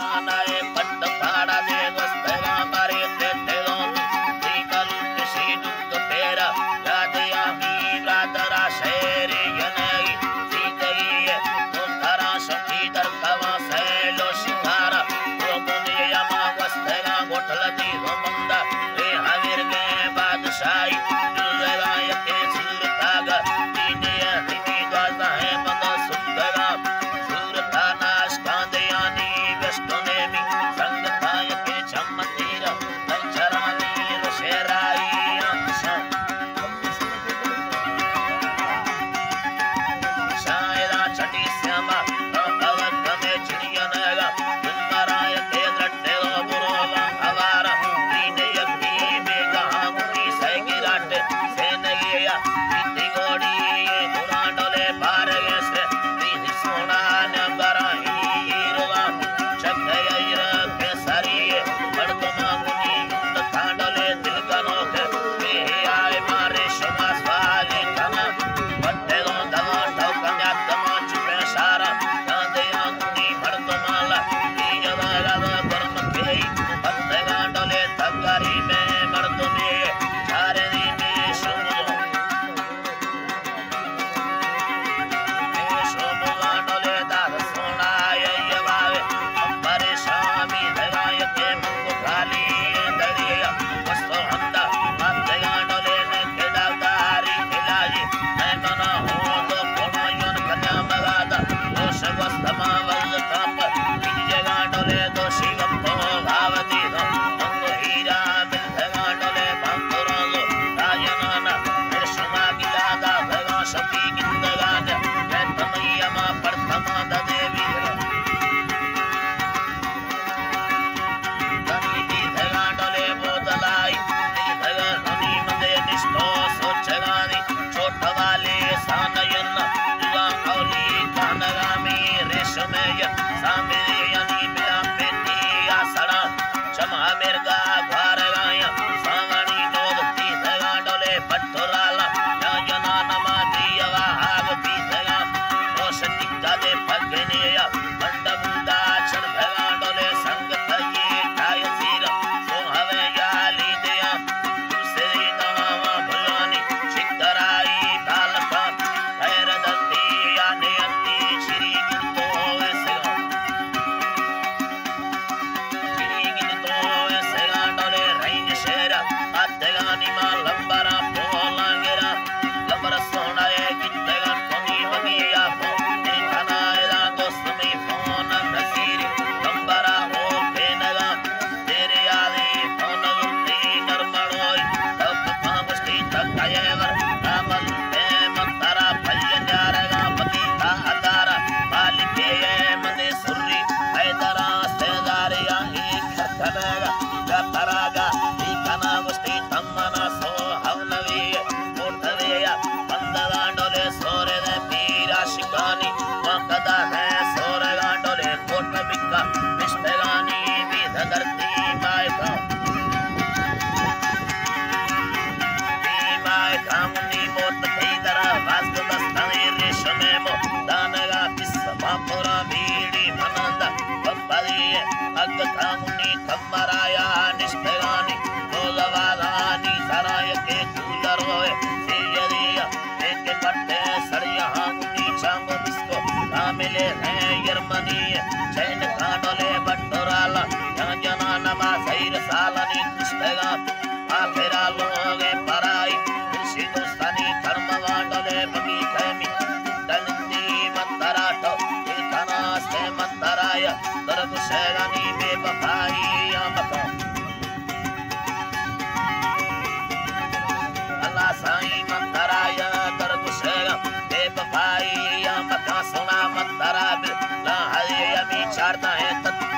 नाए पट्ट पाड़ा दे वस्तगा मारे तेते दोन तीकल किसी दुख पेरा यादया मी ब्रादरा शेरी यनई तीकई तो तारा सखी दर कवा सेलो शिकारा तो मुने यमा वस्तगा गोठल दी मंदा रे हाविर के बादशाही दुलगा यके सूरतागा दीने हिनी द्वाजा है मद सुंदगा सूरता नाश कांदयानी वेस्टोनेमी संगताय के चमतीरा पंचरानी रशेराई आंशा शायदा छटी श्यामा भगत में चिड़िया नगा दुन्मराय के लट्टे बुरोला हवारा दीने यकी बेगा मुनी सैगिराट सेनगिया इति गोड़ी गुना डोले बारे से दी सोना न बराई हीरवा चकयैर के सरिए बड़तमा मुनी युद्ध खांडले दिल कनोख वे आए मारे शमा स्वाली तना बट्टे दो दवा ठोकन्या तमा चुपे सारा कांदे मुनी बड़तमाला दीजवा गवा कर्म के बट्टे गांडले तगारी में मर्दमे चारे दी में शुरू गांडले दार सोना ये बावे परेशानी दगाय के मुंह खाली दरिया वस्तो हंदा माते गांडले ने केडादारी खिलाई मैं मना हो तो कोनो यन कन्या मगादा दोष वस्तमा वल तप निज गांडले दोषी वक्तो भावती दो मंग हीरा बिल गांडले भंतुरलो राजनाना विष्णुमा गिलादा भगा सती गिंदगान मैं तमयमा प्रथमा देवी गांडले बोदलाई हनी मंदे निष्ठो सोचगानी छोट वाले सानयन जुआ औली कानगामी रेशमय सामेयनी बिया पेटी आसड़ा चमा मिर्गा घारगाया सावणी नोदती गांडले पट्टुराला याजना नमा दियवा हाग पीथगा रोशनी कादे पगनेया बंडबुंदा चढ़ गांडले संग थये काय सीरा सो हवे याली दया दूसरी नामा भुलानी शिकराई बालका खैर दत्ती याने अंती श्री गिनतो ऐसे गांडले रेंज शेरा अत्तेगानी मा लंबरा पोलांगेरा लंबर सोना ए गित्तेगा कोनी बगिया पो देखना एला दोस्त में फोन नसीरी लंबरा हो फेनगा तेरे आदि फोन गुर्ती नरमणोई तब पामुष्टि तकायवर रामल पे मंतरा भयन जारगा पति का अतारा मालिके मने सुरी हैदरा सेदारिया एक खतरगा गतरागा दीकना मुष्टि तम्मना सो हवनवी कोठवेया बंदगांडोले सोरे दे पीरा शिकानी मकदा है सोरे गांडोले कोट बिक्का निष्ठगानी विध धरती मायका कामुनी मोत थीदरा वास्त दस्तवे रेशमे मो दानगा किस बापुरा बीड़ी मनंदा बब्बली अग कामुनी कमराया निष्ठगानी गोलवालानी सराय के कूलर होए सियरिया एक पट्टे सड़िया मुनी चांगो बिस्को मिले हैं यरमनी चैन कांडले बट्टोराला जना नमा सैर सालनी निष्ठगा आखिरा लोगे पराई दोस्तानी धर्म वांडले बगी खैमी दलिंदी मंतराटो इतना से मंतराय तरग शेगानी बेवफाई आमका अल्लाह साईं मंतराय तरग शेगा बेवफाई आमका सुना मंतरा ला हरे अमी चारता है तत्